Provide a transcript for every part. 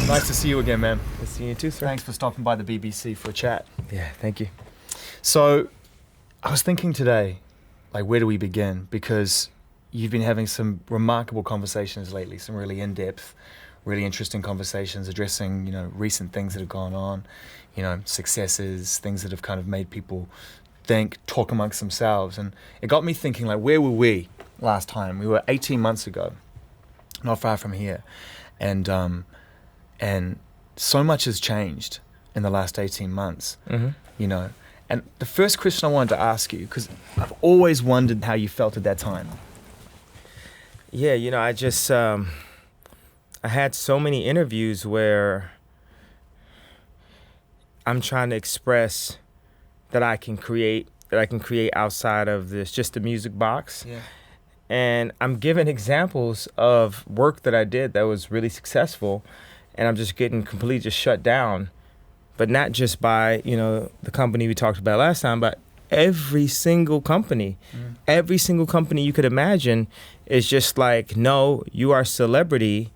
Nice to see you again, man. Nice to see you too, sir. Thanks for stopping by the BBC for a chat. Yeah, thank you. So, I was thinking today, like, where do we begin? Because you've been having some remarkable conversations lately, some really in-depth, really interesting conversations addressing, recent things that have gone on, successes, things that have kind of made people think, talk amongst themselves. And it got me thinking, like, where were we last time? We were 18 months ago, not far from here. And so much has changed in the last 18 months, And the first question I wanted to ask you, because I've always wondered how you felt at that time. Yeah, I just, I had so many interviews where I'm trying to express that I can create outside of just the music box. Yeah. And I'm giving examples of work that I did that was really successful, and I'm just getting completely just shut down. But not just by, the company we talked about last time, but every single company. Every single company you could imagine is just like, no, you are a celebrity.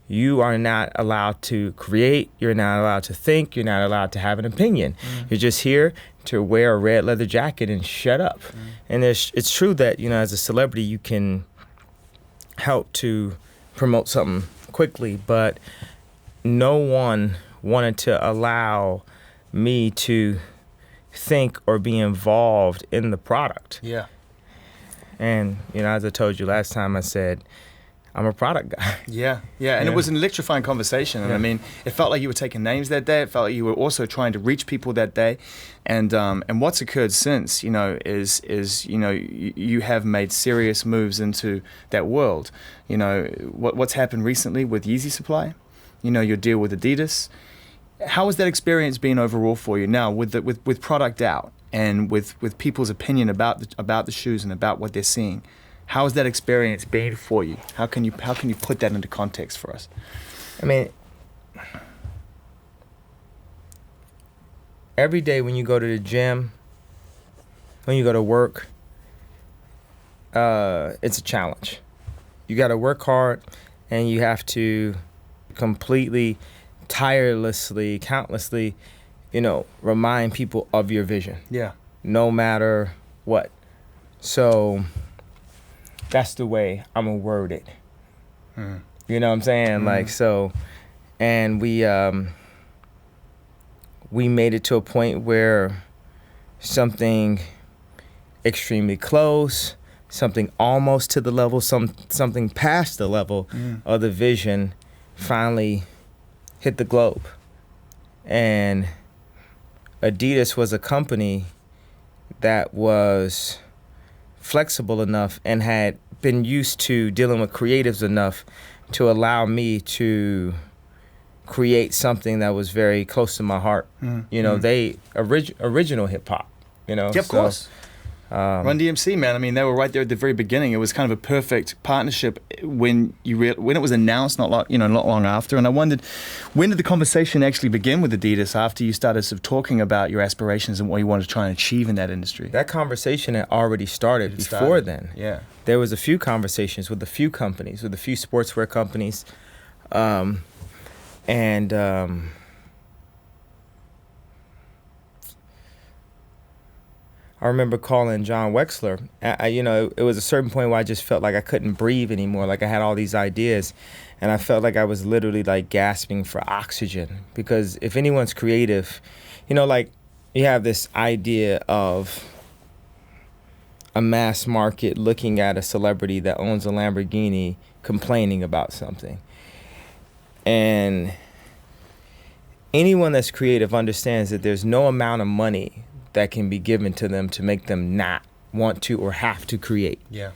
You are not allowed to create. You're not allowed to think. You're not allowed to have an opinion. You're just here to wear a red leather jacket and shut up. And it's true that, as a celebrity, you can help to promote something quickly, but no one wanted to allow me to think or be involved in the product. Yeah. And, as I told you last time, I said, I'm a product guy. Yeah. And it was an electrifying conversation. And I mean, it felt like you were taking names that day. It felt like you were also trying to reach people that day. And what's occurred since, is you have made serious moves into that world. What's happened recently with Yeezy Supply, your deal with Adidas. How has that experience been overall for you now with product out and with people's opinion about the shoes and about what they're seeing? How has that experience been for you? How can you put that into context for us? I mean, every day when you go to the gym, when you go to work, it's a challenge. You got to work hard, and you have to completely, tirelessly, countlessly, remind people of your vision. Yeah. No matter what. So that's the way I'm gonna word it. You know what I'm saying? Like, so, and we made it to a point where something extremely close, something almost to the level, something past the level of the vision finally hit the globe. And Adidas was a company that was flexible enough and had been used to dealing with creatives enough to allow me to create something that was very close to my heart. They original hip hop, Yeah, of course. Run DMC, man. I mean, they were right there at the very beginning. It was kind of a perfect partnership when when it was announced, not long after. And I wondered, when did the conversation actually begin with Adidas after you started sort of talking about your aspirations and what you wanted to try and achieve in that industry? That conversation had already started before then. Yeah. There was a few conversations with a few companies, with a few sportswear companies, I remember calling John Wexler. It was a certain point where I just felt like I couldn't breathe anymore. Like I had all these ideas, and I felt like I was literally like gasping for oxygen. Because if anyone's creative, like you have this idea of a mass market looking at a celebrity that owns a Lamborghini complaining about something. And anyone that's creative understands that there's no amount of money that can be given to them to make them not want to or have to create. Yeah.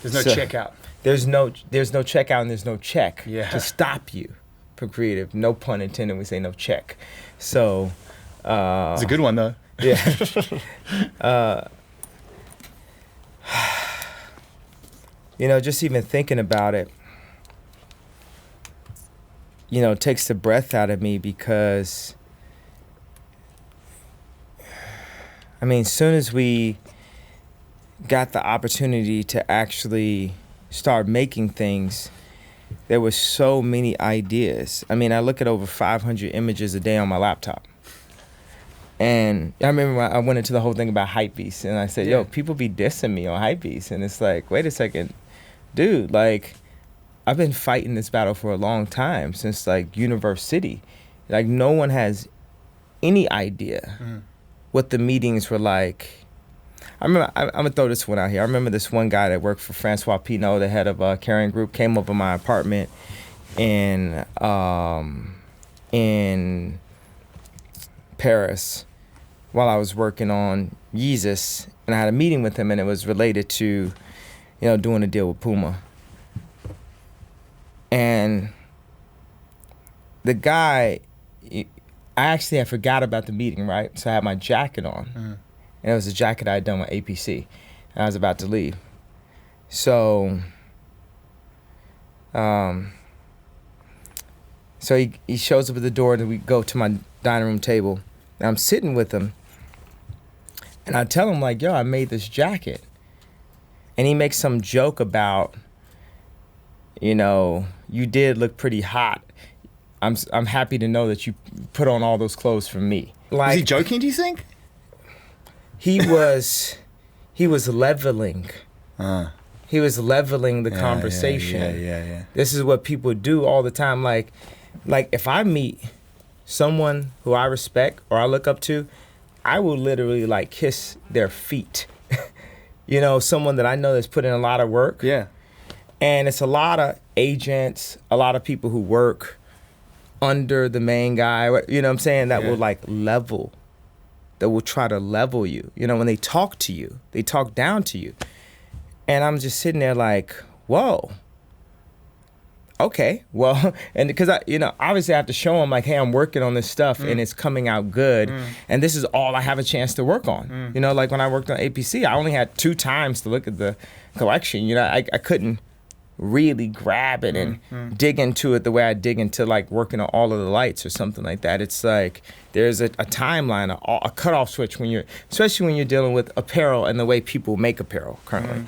There's no checkout. There's no checkout, and there's no check to stop you from creative. No pun intended, we say no check. So it's a good one though. Yeah. Just even thinking about it, takes the breath out of me, because as soon as we got the opportunity to actually start making things, there were so many ideas. I mean, I look at over 500 images a day on my laptop. And I remember when I went into the whole thing about hypebeast, and I said, yo, people be dissing me on hypebeast. And it's like, wait a second, dude, like, I've been fighting this battle for a long time, since like University. Like, no one has any idea what the meetings were like. I remember, I'm gonna throw this one out here. I remember this one guy that worked for Francois Pinault, the head of a Caring Group, came up in my apartment in Paris while I was working on Yeezus, and I had a meeting with him, and it was related to, doing a deal with Puma. And the guy, I actually had forgot about the meeting, right? So I had my jacket on, and it was a jacket I had done with APC, and I was about to leave. So, he shows up at the door, and we go to my dining room table, and I'm sitting with him, and I tell him, like, yo, I made this jacket. And he makes some joke about, you did look pretty hot. I'm happy to know that you put on all those clothes for me. Like, is he joking, do you think? He was leveling. He was leveling the conversation. Yeah. This is what people do all the time. Like if I meet someone who I respect or I look up to, I will literally like kiss their feet. Someone that I know that's put in a lot of work. Yeah. And it's a lot of agents, a lot of people who work under the main guy, you know what I'm saying, that will like level, that will try to level you. When they talk to you, they talk down to you. And I'm just sitting there like, whoa. Okay, well, and because obviously I have to show them like, hey, I'm working on this stuff and it's coming out good, and this is all I have a chance to work on. Like when I worked on APC, I only had 2 times to look at the collection. I couldn't really grab it and dig into it the way I dig into like working on all of the lights or something like that. It's like there's a timeline, a cutoff switch especially when you're dealing with apparel and the way people make apparel currently.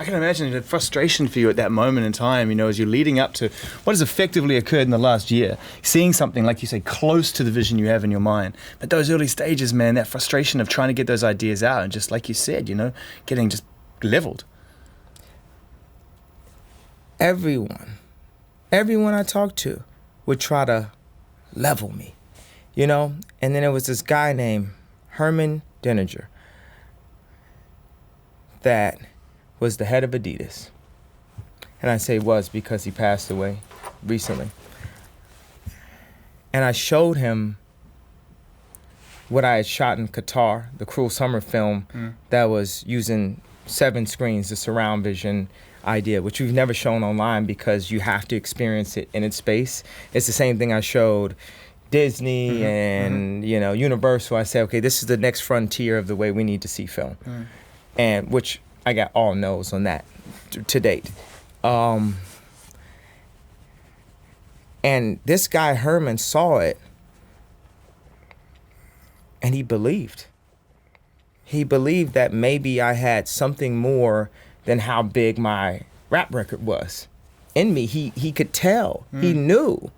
I can imagine the frustration for you at that moment in time, as you're leading up to what has effectively occurred in the last year, seeing something, like you say, close to the vision you have in your mind. But those early stages, man, that frustration of trying to get those ideas out and just like you said, getting just leveled. Everyone I talked to would try to level me, And then there was this guy named Herman that was the head of Adidas. And I say was because he passed away recently. And I showed him what I had shot in Qatar, the Cruel Summer film that was using 7 screens, the surround vision idea, which we've never shown online because you have to experience it in its space. It's the same thing I showed Disney and Universal. I said, okay, this is the next frontier of the way we need to see film. And which I got all no's on that to date. And this guy, Herman, saw it, and he believed. He believed that maybe I had something more than how big my rap record was in me. He could tell. He knew.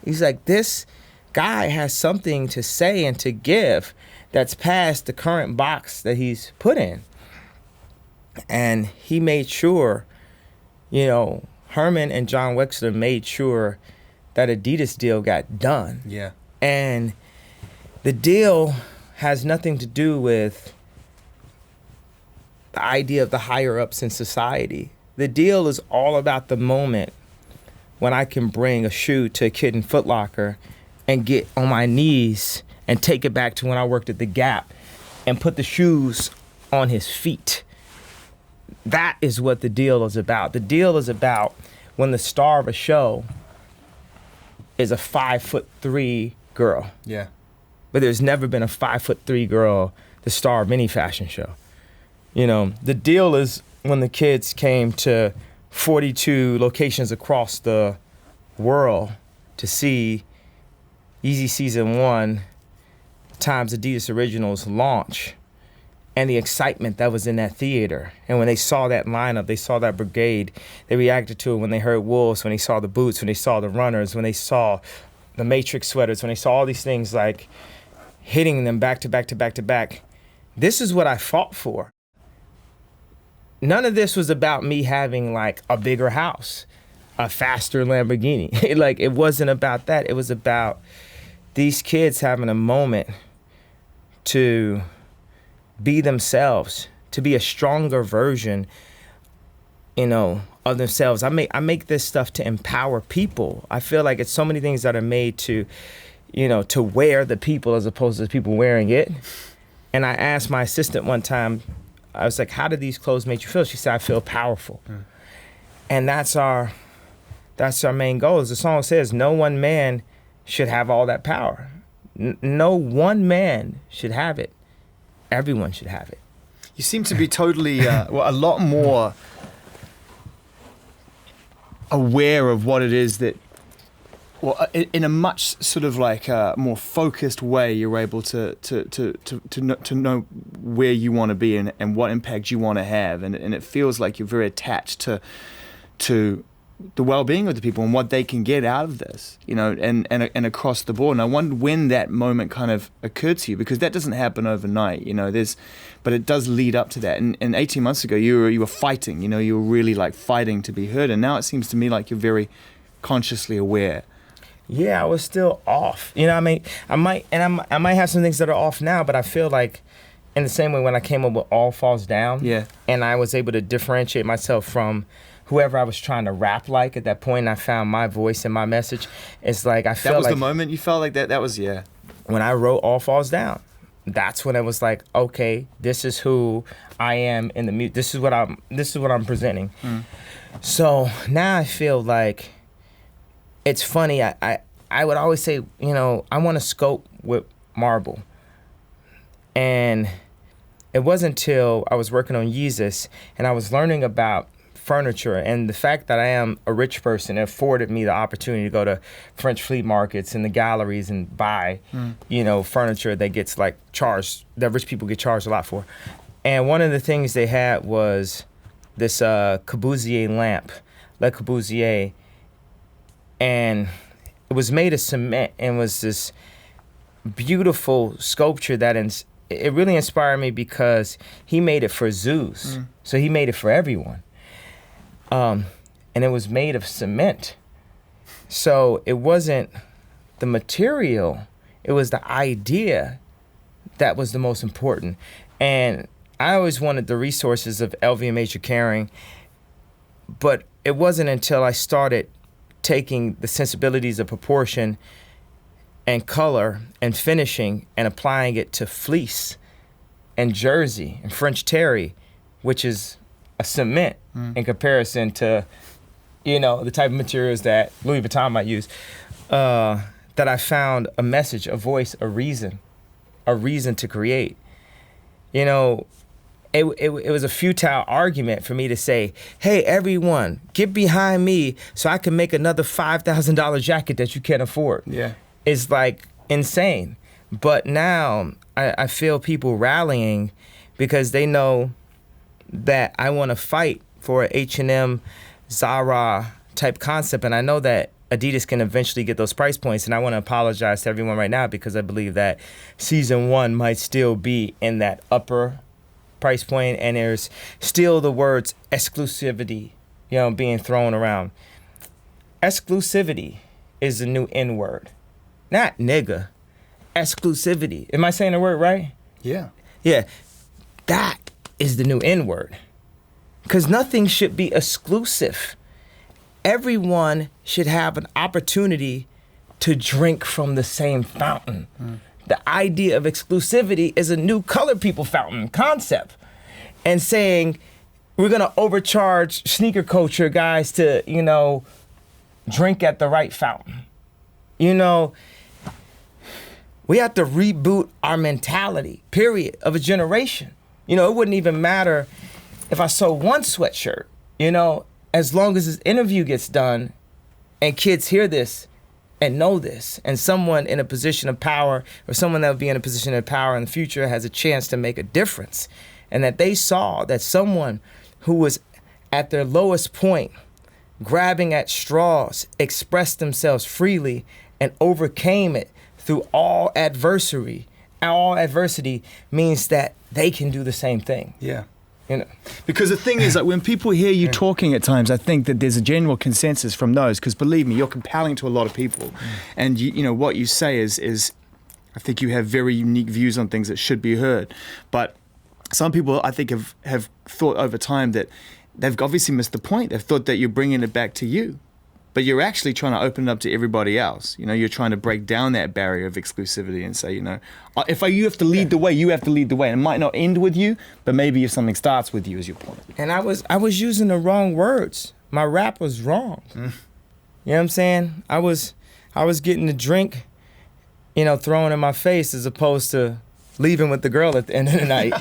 He's like, this guy has something to say and to give that's past the current box that he's put in. And he made sure, Herman and John Wexler made sure that Adidas deal got done. Yeah. And the deal has nothing to do with the idea of the higher ups in society. The deal is all about the moment when I can bring a shoe to a kid in Foot Locker and get on my knees and take it back to when I worked at the Gap and put the shoes on his feet. That is what the deal is about. The deal is about when the star of a show is a 5'3" girl. Yeah. But there's never been a 5'3" girl the star of any fashion show. The deal is when the kids came to 42 locations across the world to see Yeezy Season 1 times Adidas Originals launch and the excitement that was in that theater. And when they saw that lineup, they saw that brigade, they reacted to it when they heard Wolves, when they saw the Boots, when they saw the Runners, when they saw the Matrix sweaters, when they saw all these things like hitting them back to back to back to back. This is what I fought for. None of this was about me having like a bigger house, a faster Lamborghini. Like, it wasn't about that. It was about these kids having a moment to be themselves, to be a stronger version, of themselves. I make this stuff to empower people. I feel like it's so many things that are made to, to wear the people as opposed to the people wearing it. And I asked my assistant one time, I was like, how do these clothes make you feel? She said, I feel powerful. And that's our main goal. As the song says, no one man should have all that power. No one man should have it. Everyone should have it. You seem to be totally, a lot more aware of what it is that, in a much sort of like more focused way, you're able to know where you want to be and what impact you want to have, and it feels like you're very attached to the well-being of the people and what they can get out of this, and across the board. And I wonder when that moment kind of occurred to you, because that doesn't happen overnight, but it does lead up to that. And 18 months ago, you were fighting, you were really like fighting to be heard. And now it seems to me like you're very consciously aware. Yeah, I was still off. I might have some things that are off now, but I feel like in the same way when I came up with All Falls Down, and I was able to differentiate myself from whoever I was trying to rap like at that point, and I found my voice and my message. It's like I felt like... That was the moment you felt like that? That was, yeah. When I wrote All Falls Down, that's when it was like, okay, this is who I am in the music. This is what I'm presenting. So now I feel like it's funny. I would always say, I want to scope with marble. And it wasn't until I was working on Yeezus and I was learning about furniture, and the fact that I am a rich person afforded me the opportunity to go to French flea markets and the galleries and buy, furniture that gets like charged, that rich people get charged a lot for. And one of the things they had was this Corbusier lamp, Le Corbusier, and it was made of cement and was this beautiful sculpture that it really inspired me because he made it for zoos. So he made it for everyone. And it was made of cement. So it wasn't the material, it was the idea that was the most important. And I always wanted the resources of LVMH or Kering, but it wasn't until I started taking the sensibilities of proportion and color and finishing and applying it to fleece and jersey and French terry, which is a cement in comparison to, the type of materials that Louis Vuitton might use, that I found a message, a voice, a reason to create. It was a futile argument for me to say, hey, everyone, get behind me so I can make another $5,000 jacket that you can't afford. Yeah. It's like insane. But now I feel people rallying because they know that I want to fight for a H&M, Zara type concept. And I know that Adidas can eventually get those price points. And I want to apologize to everyone right now because I believe that season 1 might still be in that upper price point. And there's still the words exclusivity, being thrown around. Exclusivity is the new N word. Not nigga. Exclusivity. Am I saying the word right? Yeah. Yeah. That is the new N word. Because nothing should be exclusive. Everyone should have an opportunity to drink from the same fountain. The idea of exclusivity is a new colored people fountain concept. And saying we're going to overcharge sneaker culture guys to, drink at the right fountain. We have to reboot our mentality, period, of a generation. It wouldn't even matter if I sold one sweatshirt, as long as this interview gets done and kids hear this and know this, and someone in a position of power or someone that will be in a position of power in the future has a chance to make a difference, and that they saw that someone who was at their lowest point, grabbing at straws, expressed themselves freely and overcame it through all adversity. All adversity means that they can do the same thing. Yeah. You know, because the thing is, like, when people hear you talking at times, I think that there's a general consensus from those, because believe me, you're compelling to a lot of people. And you know what you say is I think you have very unique views on things that should be heard. But some people, I think, have thought over time that they've obviously missed the point. They've thought that you're bringing it back to you, but you're actually trying to open it up to everybody else. You know, you're trying to break down that barrier of exclusivity and say, you know, if you have to lead the way, you have to lead the way. And it might not end with you, but maybe if something starts with you, is your point. And I was using the wrong words. My rap was wrong. You know what I'm saying? I was getting the drink, you know, thrown in my face as opposed to leaving with the girl at the end of the night,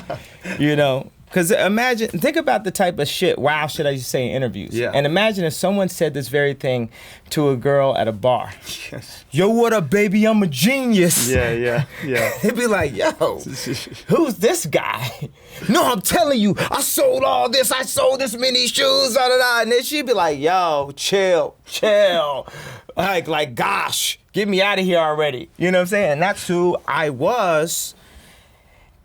you know. Because think about the type of shit, wow, shit I used to say in interviews. Yeah. And imagine if someone said this very thing to a girl at a bar. Yes. Yo, what up, baby? I'm a genius. Yeah. They'd be like, yo, who's this guy? No, I'm telling you, I sold all this. I sold this many shoes, da-da-da. And then she'd be like, yo, chill. Like, gosh, get me out of here already. You know what I'm saying? And that's who I was.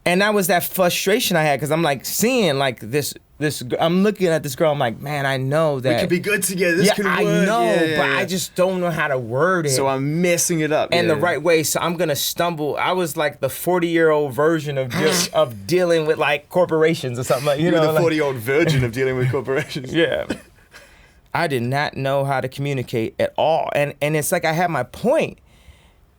And that was that frustration I had, because I'm like seeing like this. I'm looking at this girl. I'm like, man, I know that we could be good together. This could work. I know, but I just don't know how to word it. So I'm messing it up in the right way. So I'm gonna stumble. I was like the 40-year-old version of dealing with like corporations or something. You know, the 40-year-old virgin of dealing with corporations. Yeah. I did not know how to communicate at all, and it's like I had my point.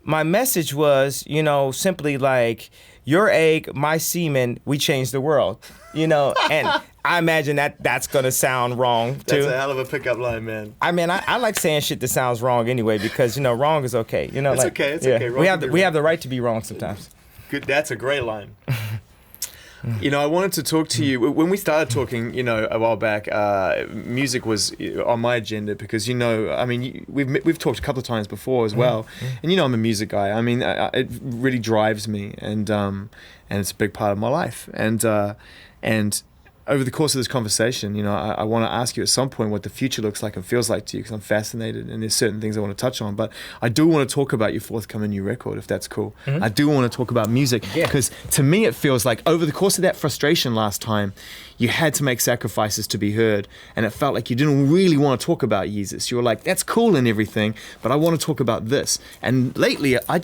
My message was, you know, simply like, your egg, my semen, we changed the world, you know, and I imagine that's going to sound wrong, too. That's a hell of a pickup line, man. I mean, I like saying shit that sounds wrong anyway, because, you know, wrong is okay. You know, it's like, okay. It's okay. We have the right to be wrong sometimes. Good. That's a great line. You know, I wanted to talk to you when we started talking. You know, a while back, music was on my agenda because, you know, I mean, we've talked a couple of times before as well, and you know, I'm a music guy. I mean, it really drives me, and it's a big part of my life, and over the course of this conversation, you know, I want to ask you at some point what the future looks like and feels like to you, because I'm fascinated and there's certain things I want to touch on. But I do want to talk about your forthcoming new record, if that's cool. I do want to talk about music, because to me it feels like over the course of that frustration last time, you had to make sacrifices to be heard, and it felt like you didn't really want to talk about Yeezus. You were like, that's cool and everything, but I want to talk about this. And lately, I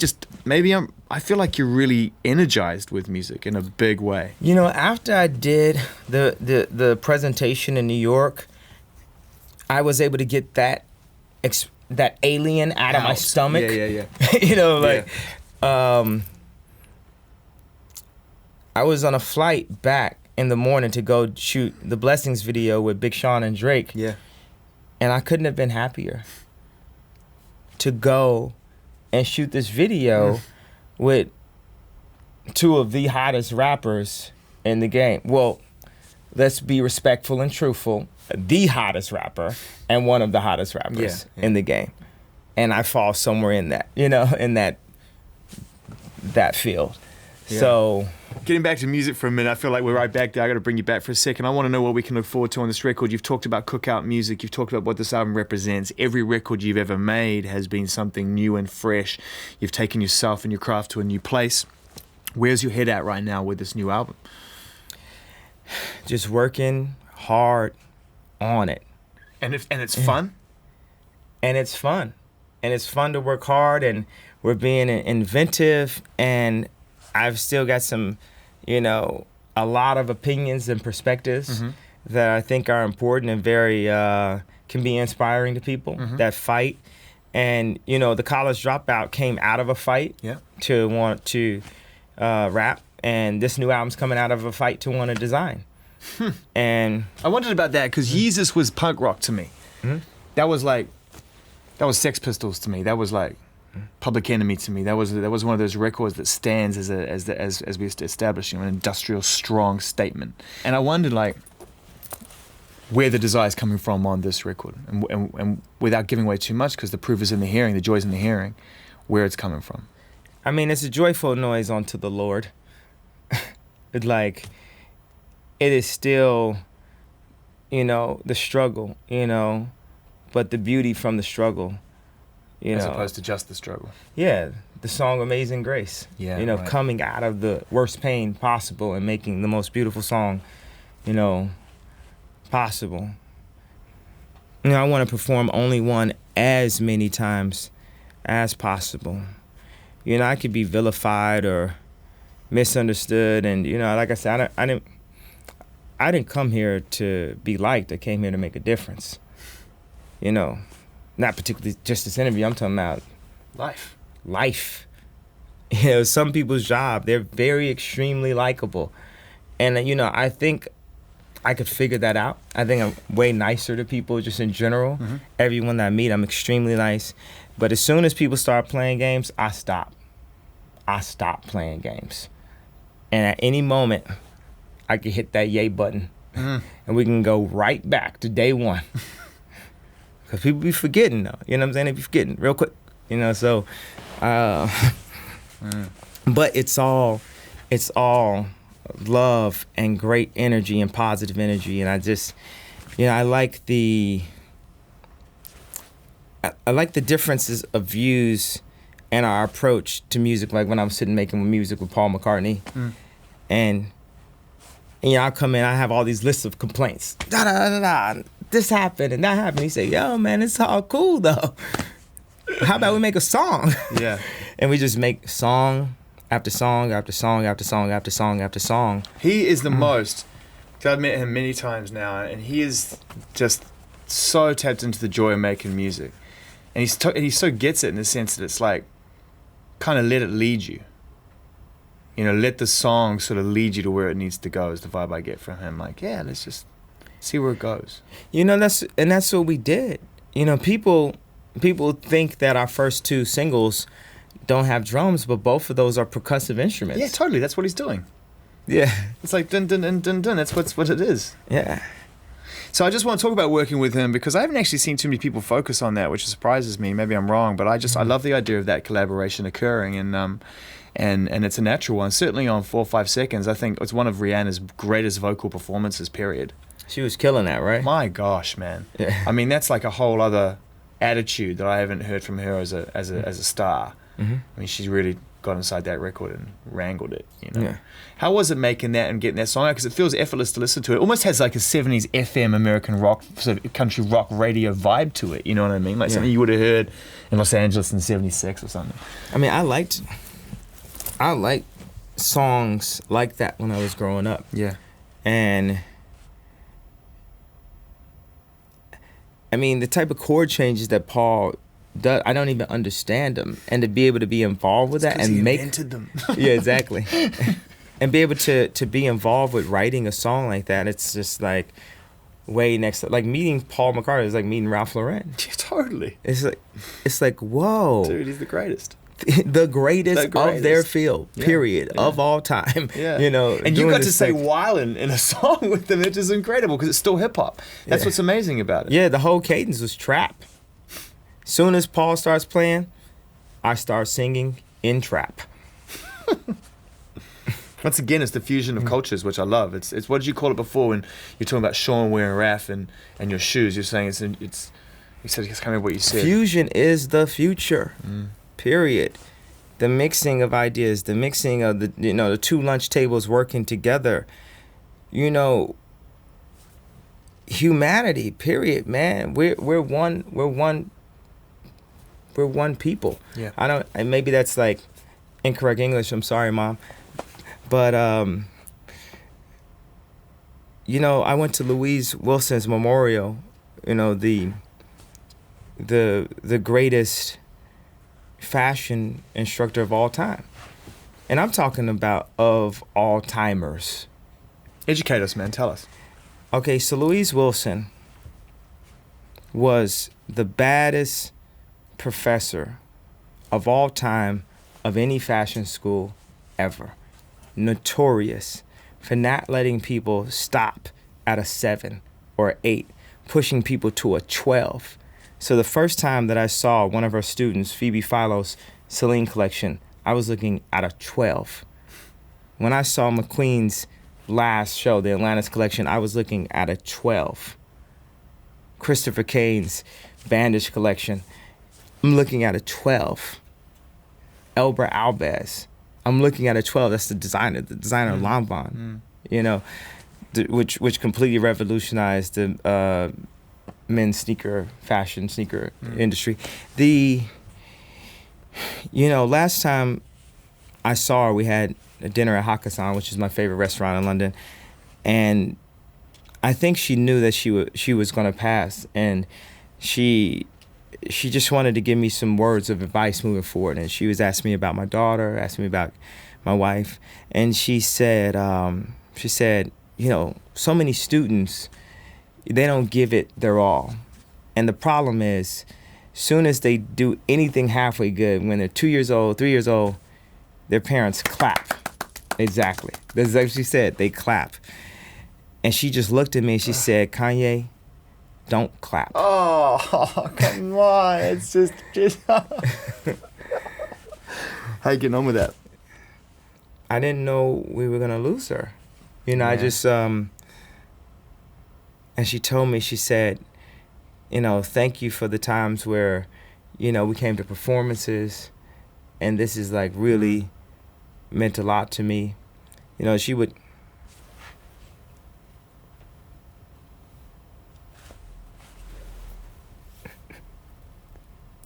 feel like you're really energized with music in a big way. You know, after I did the presentation in New York, I was able to get that alien out of my stomach. Yeah. You know, like, I was on a flight back in the morning to go shoot the Blessings video with Big Sean and Drake. Yeah. And I couldn't have been happier to go and shoot this video with two of the hottest rappers in the game. Well, let's be respectful and truthful. The hottest rapper and one of the hottest rappers in the game. And I fall somewhere in that, you know, in that field. Yeah. So getting back to music for a minute, I feel like we're right back there. I got to bring you back for a second. I want to know what we can look forward to on this record. You've talked about cookout music. You've talked about what this album represents. Every record you've ever made has been something new and fresh. You've taken yourself and your craft to a new place. Where's your head at right now with this new album? Just working hard on it. And it's fun? And it's fun. And it's fun to work hard, and we're being inventive, and I've still got some, you know, a lot of opinions and perspectives that I think are important and very can be inspiring to people that fight. And, you know, the college dropout came out of a fight to want to rap, and this new album's coming out of a fight to want to design. And I wondered about that, because Yeezus was punk rock to me. That was Sex Pistols to me. That was like Public Enemy to me. That was one of those records that stands as we established, you know, an industrial strong statement. And I wondered, like, where the desire is coming from on this record, and without giving away too much, because the proof is in the hearing, the joy's in the hearing, where it's coming from. I mean, it's a joyful noise unto the Lord. It's like, it is still, the struggle, but the beauty from the struggle, As opposed to just the struggle. Yeah, the song Amazing Grace. Yeah, right. Coming out of the worst pain possible and making the most beautiful song, possible. I want to perform only one as many times as possible. I could be vilified or misunderstood, and like I said, I didn't come here to be liked. I came here to make a difference. Not particularly just this interview. I'm talking about life. Some people's job, they're very extremely likable, and I think I could figure that out. I think I'm way nicer to people just in general. Mm-hmm. Everyone that I meet, I'm extremely nice. But as soon as people start playing games, I stop playing games. And at any moment, I can hit that yay button, and we can go right back to day one. Because people be forgetting, though. You know what I'm saying? They be forgetting real quick. So, but it's all love and great energy and positive energy. And I just, I like the differences of views and our approach to music. Like when I was sitting making music with Paul McCartney, and I come in, I have all these lists of complaints. This happened and that happened. He said, "Yo, man, it's all cool though. How about we make a song?" Yeah. And we just make song after song after song after song after song after song. He is the most. Cause I've met him many times now, and he is just so tapped into the joy of making music, and he so gets it in the sense that it's like, kind of let it lead you. Let the song sort of lead you to where it needs to go. Is the vibe I get from him. Like, yeah, let's just see where it goes. That's what we did. People think that our first two singles don't have drums, but both of those are percussive instruments. Yeah, totally. That's what he's doing. Yeah. It's like dun dun dun dun dun. That's what it is. Yeah. So I just want to talk about working with him, because I haven't actually seen too many people focus on that, which surprises me. Maybe I'm wrong, but I love the idea of that collaboration occurring, and it's a natural one. Certainly on 4 or 5 Seconds, I think it's one of Rihanna's greatest vocal performances, period. She was killing that, right? My gosh, man. Yeah. I mean, that's like a whole other attitude that I haven't heard from her as a star. Mm-hmm. I mean, she's really got inside that record and wrangled it, Yeah. How was it making that and getting that song out? Because it feels effortless to listen to. It almost has like a 70s FM American rock, sort of country rock radio vibe to it. You know what I mean? Like something you would have heard in Los Angeles in 76 or something. I mean, I liked songs like that when I was growing up. Yeah. And I mean, the type of chord changes that Paul does, I don't even understand them. And to be able to be involved with that and he make invented them. Yeah, exactly. And be able to be involved with writing a song like that, it's just like way next. Like meeting Paul McCartney is like meeting Ralph Lauren. Yeah, totally. It's like whoa, dude, he's the greatest. The greatest of their field, period, of all time. Yeah. And you got to say while in a song with them, which is incredible because it's still hip hop. That's what's amazing about it. Yeah, the whole cadence was trap. Soon as Paul starts playing, I start singing in trap. Once again, it's the fusion of cultures, which I love. It's what did you call it before when you're talking about Sean wearing Raf and your shoes? You're saying it's you said it's kind of what you said. Fusion is the future. Period. The mixing of ideas, the mixing of the two lunch tables working together. Humanity. Period. Man, we're one people. Yeah. And maybe that's like incorrect English. I'm sorry, Mom. But I went to Louise Wilson's memorial. The greatest fashion instructor of all time. And I'm talking about of all timers. Educate us, man. Tell us. Okay, so Louise Wilson was the baddest professor of all time of any fashion school ever. Notorious for not letting people stop at a 7 or 8, pushing people to a 12. So the first time that I saw one of our students, Phoebe Philo's Celine collection, I was looking at a 12. When I saw McQueen's last show, the Atlantis collection, I was looking at a 12. Christopher Kane's Bandage collection, I'm looking at a 12. Elber Albez, I'm looking at a 12. That's the designer Lanvin, you know, which completely revolutionized the men's fashion sneaker industry. Last time I saw her, we had a dinner at Hakkasan, which is my favorite restaurant in London, and I think she knew that she was going to pass, and she just wanted to give me some words of advice moving forward. And she was asking me about my daughter, asking me about my wife, and she said, so many students, they don't give it their all, and the problem is, soon as they do anything halfway good, when they're 2 years old, 3 years old, their parents clap. Exactly. That's like she said, they clap. And she just looked at me and she said, Kanye, don't clap. Oh, come on. It's just how you getting on with that? I didn't know we were going to lose her. I just, and she told me, she said, thank you for the times where, we came to performances, and this is like really meant a lot to me. She would.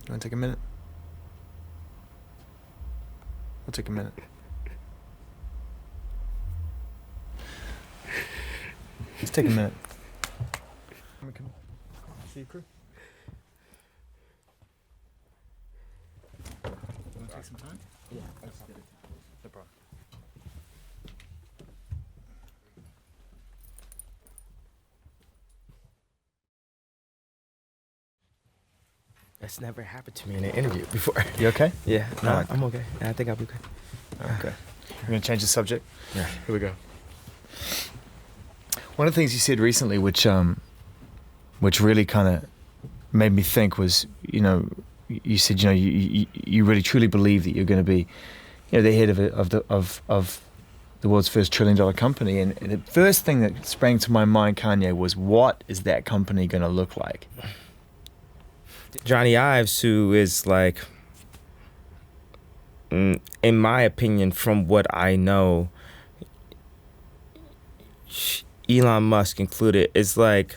You want to take a minute? I'll take a minute. Let's take a minute. See you, crew. You want to take some time? Yeah. No problem. That's never happened to me in an interview before. You okay? Yeah, no, I'm okay. I think I'll be okay. Okay. We're going to change the subject? Yeah. Here we go. One of the things you said recently, which really kind of made me think, was, you said, you really truly believe that you're going to be, the head of the world's first $1 trillion company. And the first thing that sprang to my mind, Kanye, was, what is that company going to look like? Johnny Ives, who is like, in my opinion, from what I know, Elon Musk included, is like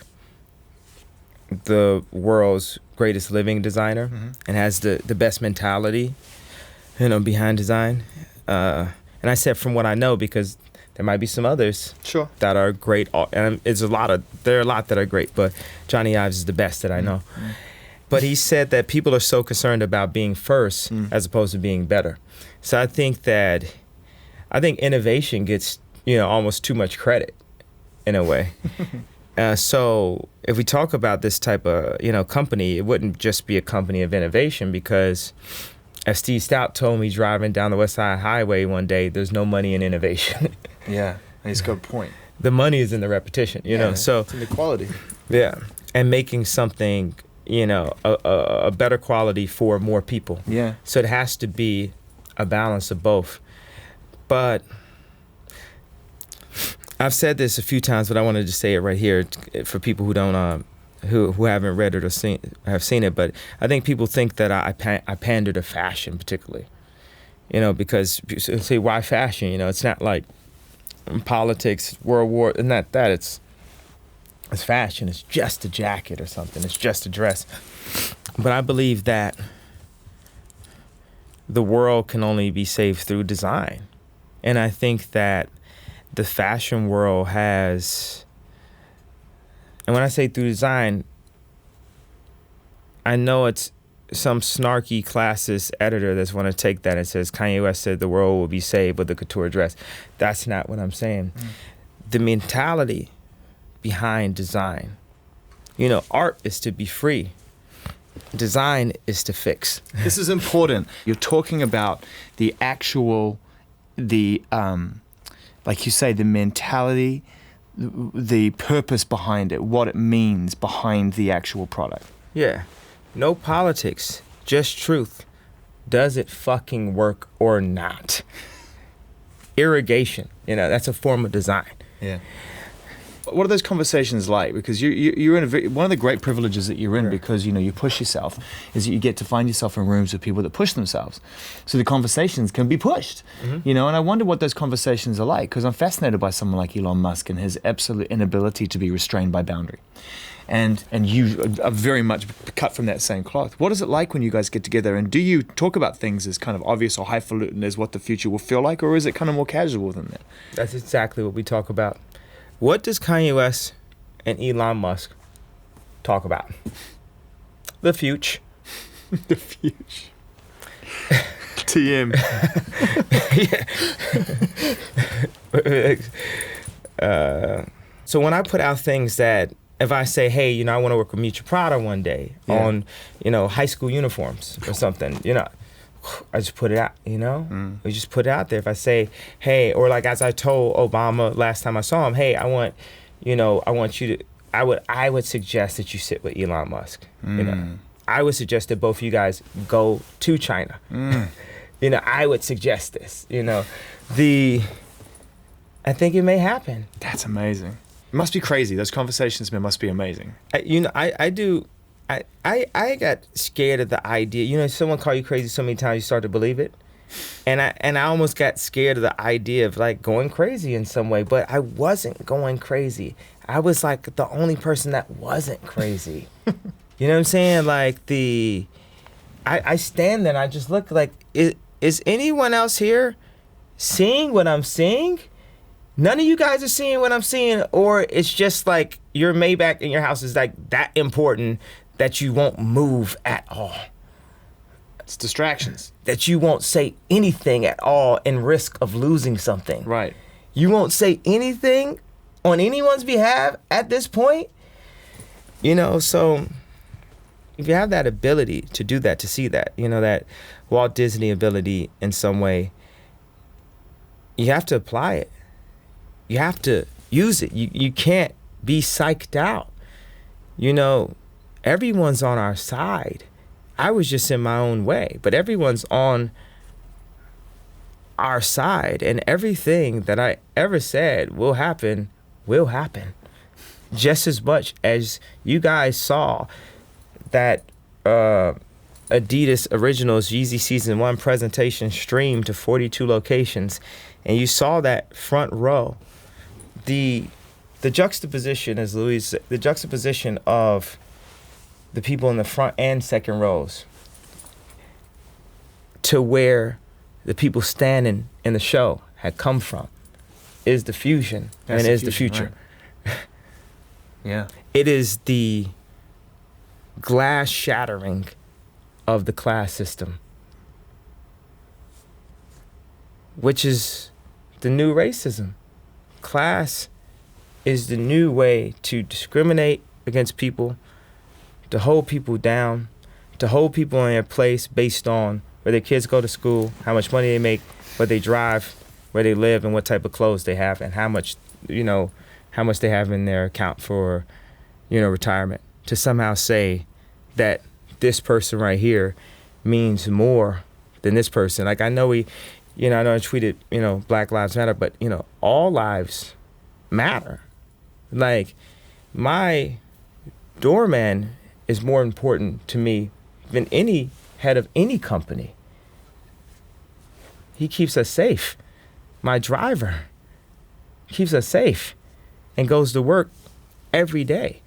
the world's greatest living designer, and has the best mentality, behind design. And I said from what I know, because there might be some others that are great, and there are a lot that are great, but Johnny Ives is the best that I know. But he said that people are so concerned about being first as opposed to being better. So I think innovation gets, almost too much credit in a way. So if we talk about this type of, company, it wouldn't just be a company of innovation, because as Steve Stout told me driving down the West Side Highway one day, there's no money in innovation. Yeah, and he's got a point. The money is in the repetition, so it's in the quality. Yeah, and making something, a better quality for more people. Yeah. So it has to be a balance of both. But I've said this a few times, but I wanted to say it right here for people who don't, who haven't read it or have seen it. But I think people think that I pander to fashion particularly, because people say, why fashion? It's not like politics, World War, and that it's fashion. It's just a jacket or something. It's just a dress. But I believe that the world can only be saved through design. And I think that the fashion world has, and when I say through design, I know it's some snarky classist editor that's want to take that and says Kanye West said the world will be saved with the couture dress. That's not what I'm saying. The mentality behind design, art is to be free. Design is to fix. This is important. You're talking about like you say, the mentality, the purpose behind it, what it means behind the actual product. Yeah. No politics, just truth. Does it fucking work or not? Irrigation, that's a form of design. Yeah. What are those conversations like? Because you're in one of the great privileges that you're in, because you push yourself, is that you get to find yourself in rooms with people that push themselves. So the conversations can be pushed, and I wonder what those conversations are like, because I'm fascinated by someone like Elon Musk and his absolute inability to be restrained by boundary. And you are very much cut from that same cloth. What is it like when you guys get together, and do you talk about things as kind of obvious or highfalutin as what the future will feel like, or is it kind of more casual than that? That's exactly what we talk about. What does Kanye West and Elon Musk talk about? The future. The future. TM. So when I put out things that, if I say, hey, I want to work with Miuccia Prada one day on, high school uniforms or something, I just put it out, We just put it out there. If I say, hey, or like as I told Obama last time I saw him, hey, I want you to, I would suggest that you sit with Elon Musk. I would suggest that both of you guys go to China. I would suggest this. I think it may happen. That's amazing. It must be crazy. Those conversations must be amazing. I got scared of the idea. Someone call you crazy so many times you start to believe it. And I almost got scared of the idea of like going crazy in some way, but I wasn't going crazy. I was like the only person that wasn't crazy. You know what I'm saying? Like I stand there and I just look like, is anyone else here seeing what I'm seeing? None of you guys are seeing what I'm seeing, or it's just like your Maybach in your house is like that important that you won't move at all. It's distractions. That you won't say anything at all in risk of losing something. Right. You won't say anything on anyone's behalf at this point. So if you have that ability to do that, to see that, that Walt Disney ability in some way, you have to apply it. You have to use it. You can't be psyched out. Everyone's on our side. I was just in my own way, but everyone's on our side, and everything that I ever said will happen. Just as much as you guys saw that Adidas Originals Yeezy Season 1 presentation streamed to 42 locations, and you saw that front row. The juxtaposition, as Louise said, the juxtaposition of the people in the front and second rows to where the people standing in the show had come from is the fusion. That's and is the future. Right. Yeah. It is the glass shattering of the class system, which is the new racism. Class is the new way to discriminate against people, to hold people down, to hold people in their place based on where their kids go to school, how much money they make, what they drive, where they live, and what type of clothes they have, and how much they have in their account for, retirement. To somehow say that this person right here means more than this person. Like I know I know I tweeted, Black Lives Matter, but, all lives matter. Like, my doorman is more important to me than any head of any company. He keeps us safe. My driver keeps us safe and goes to work every day.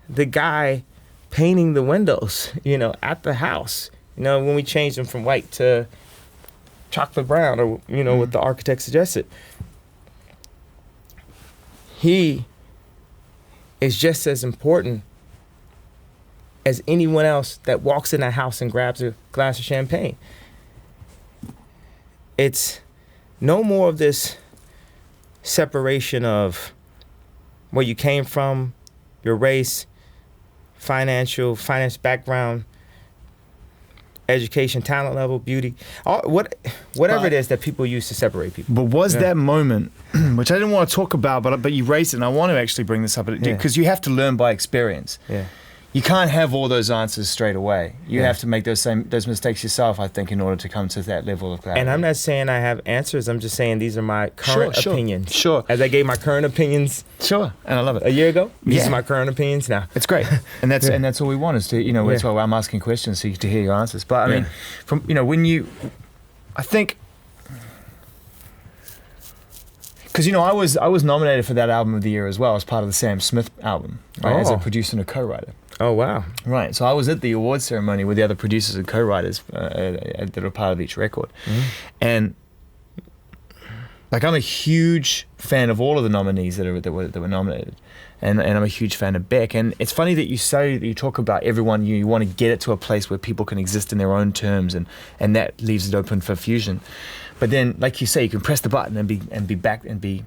The guy painting the windows, at the house, when we changed them from white to chocolate brown, or what the architect suggested, he is just as important as anyone else that walks in that house and grabs a glass of champagne. It's no more of this separation of where you came from, your race, finance background. education, talent level, beauty, whatever it is that people use to separate people. But was that moment, which I didn't want to talk about, but you raised it, and I want to actually bring this up, because you have to learn by experience. Yeah. You can't have all those answers straight away. You have to make those mistakes yourself, I think, in order to come to that level of clarity. And I'm not saying I have answers. I'm just saying these are my current opinions. Sure. As I gave my current opinions. Sure. And I love it. A year ago. These are my current opinions now. It's great. And that's all we want is to, that's why I'm asking questions to hear your answers. But I mean, from I think, because I was nominated for that album of the year as well as part of the Sam Smith album, right? As a producer and a co-writer. Oh, wow. Right. So I was at the awards ceremony with the other producers and co-writers that were part of each record. And I'm a huge fan of all of the nominees that were nominated. And I'm a huge fan of Beck. And it's funny that you talk about everyone, you want to get it to a place where people can exist in their own terms, and that leaves it open for fusion. But then, like you say, you can press the button and be back and be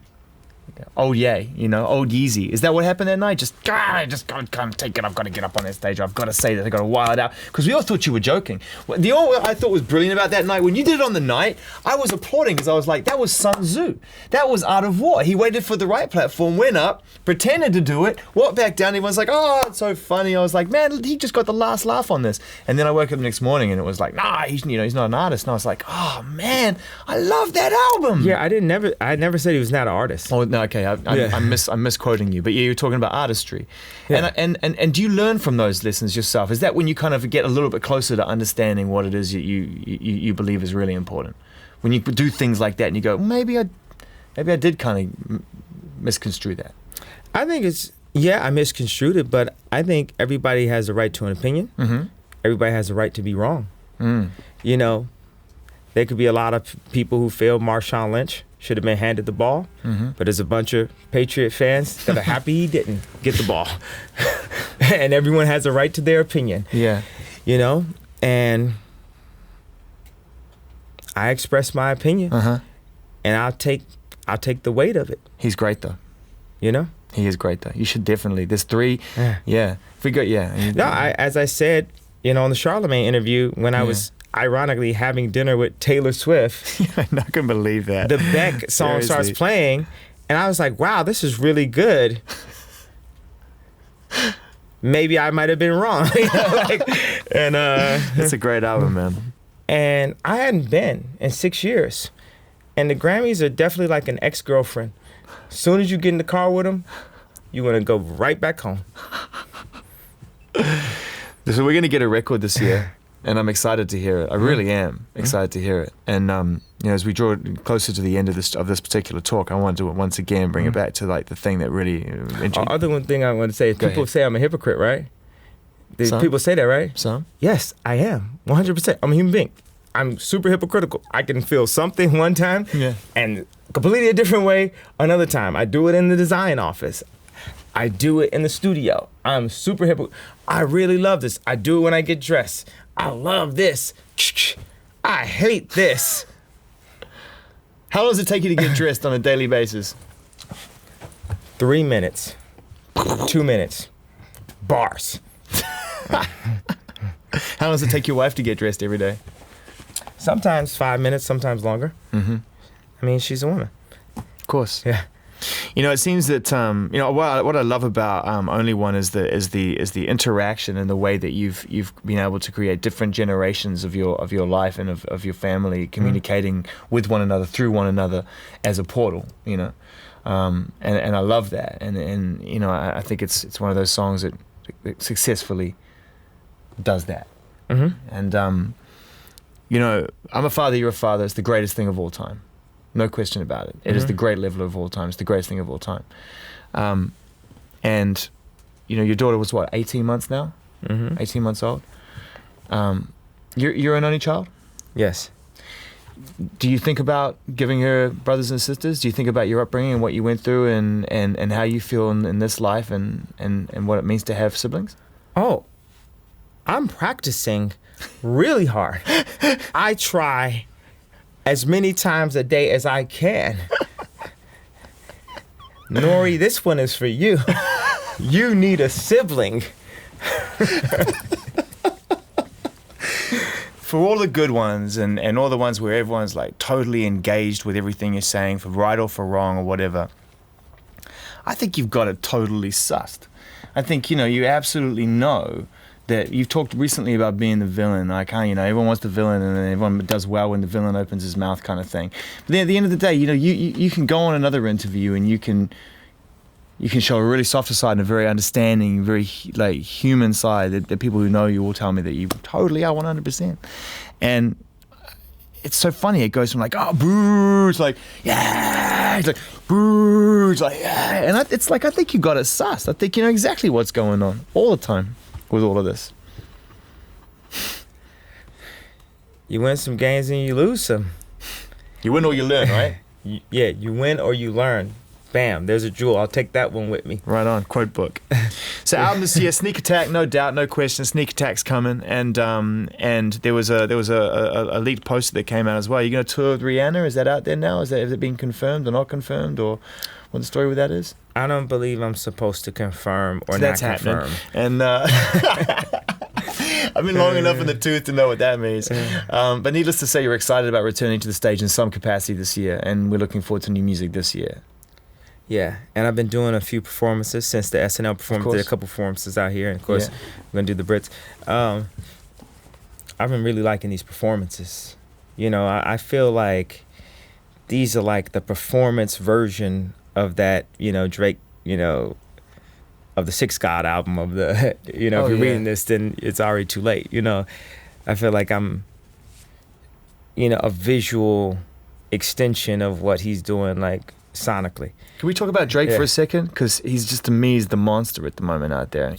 old Ye, old Yeezy. Is that what happened that night? I just can't take it. I've got to get up on that stage. I've got to say that. I've got to wild out. Because we all thought you were joking. What I thought was brilliant about that night, when you did it on the night, I was applauding because I was like, that was Sun Tzu. That was Art of War. He waited for the right platform, went up, pretended to do it, walked back down. Everyone's like, oh, it's so funny. I was like, man, he just got the last laugh on this. And then I woke up the next morning and it was like, nah, he's not an artist. And I was like, oh man, I love that album. Yeah, I never said he was not an artist. Oh no, okay, I'm misquoting you, but you're talking about artistry, and do you learn from those lessons yourself? Is that when you kind of get a little bit closer to understanding what it is you believe is really important? When you do things like that, and you go, maybe I did kind of misconstrue that. I think I misconstrued it, but I think everybody has a right to an opinion. Mm-hmm. Everybody has a right to be wrong. There could be a lot of people who feel Marshawn Lynch should have been handed the ball, but there's a bunch of Patriot fans that are happy he didn't get the ball. And everyone has a right to their opinion. Yeah. And I express my opinion, and I'll take the weight of it. He's great though. He is great though. You should definitely. There's 3. Yeah. If we go, No, as I said, on the Charlemagne interview, when I was ironically having dinner with Taylor Swift. I'm not gonna believe that. The Beck song starts playing, and I was like, wow, this is really good. Maybe I might have been wrong. It's a great album, man. And I hadn't been in 6 years. And the Grammys are definitely like an ex-girlfriend. As soon as you get in the car with them, you want to go right back home. So we're gonna get a record this year. And I'm excited to hear it. I really am excited to hear it. And as we draw closer to the end of this particular talk, I want to once again bring it back to the thing that really. Other one thing I want to say is people say I'm a hypocrite, right? People say that, right? Some. Yes, I am. 100%. I'm a human being. I'm super hypocritical. I can feel something one time and completely a different way another time. I do it in the design office. I do it in the studio. I'm super hypocritical. I really love this. I do it when I get dressed. I love this. I hate this. How long does it take you to get dressed on a daily basis? 3 minutes. 2 minutes. Bars. How long does it take your wife to get dressed every day? Sometimes 5 minutes, sometimes longer. I mean, she's a woman. Of course. Yeah. It seems that what I love about Only One is the interaction and the way that you've been able to create different generations of your life and of your family communicating with one another through one another as a portal. And I love that. And I think it's one of those songs that successfully does that. And I'm a father. You're a father. It's the greatest thing of all time. No question about it. It is the great level of all time. It's the greatest thing of all time. And, your daughter was what, 18 months now? 18 months old? You're an only child? Yes. Do you think about giving her brothers and sisters? Do you think about your upbringing and what you went through and how you feel in this life and what it means to have siblings? Oh, I'm practicing really hard. I try as many times a day as I can. Nori, this one is for you. You need a sibling. for all the good ones and all the ones where everyone's like totally engaged with everything you're saying, for right or for wrong or whatever, I think you've got it totally sussed. I think, you absolutely know that you've talked recently about being the villain. Like, everyone wants the villain and everyone does well when the villain opens his mouth kind of thing. But then at the end of the day, you can go on another interview and you can show a really softer side and a very understanding, very like human side that people who know you will tell me that you totally are 100%. And it's so funny. It goes from like, oh, boo, it's like, yeah, it's like, boo, it's like, yeah. And it's like, I think you got it sussed. I think you know exactly what's going on all the time with all of this. You win some games and you lose some. You win or you learn, right? You win or you learn. Bam, there's a jewel. I'll take that one with me. Right on, quote book. So album this year, Sneak Attack, no doubt, no question. Sneak Attack's coming, and there was a leaked poster that came out as well. You're going to tour with Rihanna? Is that out there now? Has it been confirmed or not confirmed, or what the story with that is? I don't believe I'm supposed to confirm or so not that's confirm. Happening. And I've been long enough in the tooth to know what that means. But needless to say, you're excited about returning to the stage in some capacity this year, and we're looking forward to new music this year. Yeah, and I've been doing a few performances since the SNL performance. Did a couple performances out here, and of course, we're gonna do the Brits. I've been really liking these performances. I feel like these are like the performance version of that, Drake, of the Six God album of the, if you're reading this, then it's already too late. I feel like I'm, a visual extension of what he's doing, like sonically. Can we talk about Drake for a second? Because he's just, to me, he's the monster at the moment out there.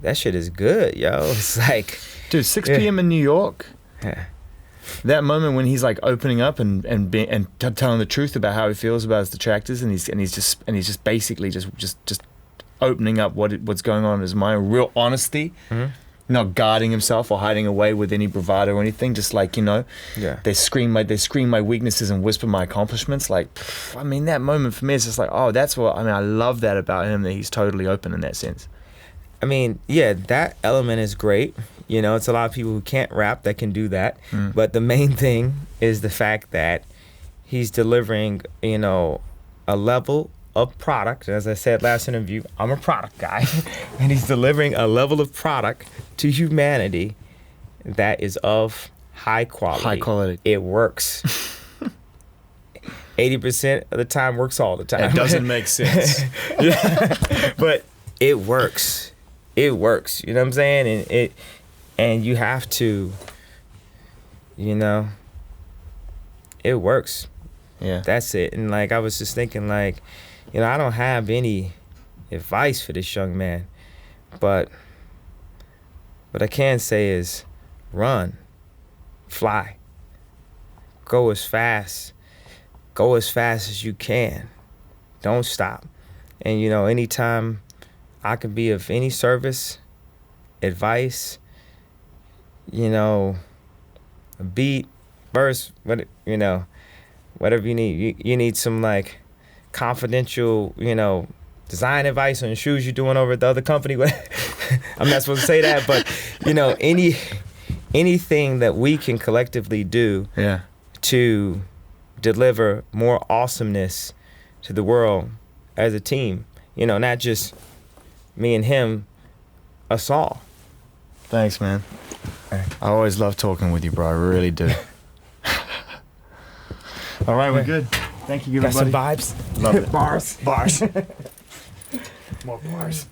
That shit is good, yo. It's like... Dude, 6 p.m. in New York. Yeah. That moment when he's like opening up and telling the truth about how he feels about his detractors, and he's just basically just opening up what's going on in his mind, real honesty. Mm-hmm. Not guarding himself or hiding away with any bravado or anything. Just like, they scream my weaknesses and whisper my accomplishments. Like, that moment for me is just like, oh, that's what, I love that about him, that he's totally open in that sense. That element is great. It's a lot of people who can't rap that can do that. Mm. But the main thing is the fact that he's delivering, a level of product. As I said last interview, I'm a product guy. And he's delivering a level of product to humanity that is of high quality. High quality. It works. 80% of the time works all the time. It doesn't make sense. But it works. It works. You know what I'm saying? And you have to, it works. Yeah. That's it. And I was just thinking I don't have any advice for this young man, but what I can say is run, fly, go as fast as you can. Don't stop. And, anytime I can be of any service, advice, a beat, verse, whatever you need. You need some confidential, design advice on shoes you're doing over at the other company. I'm not supposed to say that, but anything that we can collectively do to deliver more awesomeness to the world as a team, not just me and him, us all. Thanks, man. I always love talking with you, bro. I really do. All right, we're good. Thank you, everybody. Got some vibes. Love it. Bars. Bars. More bars.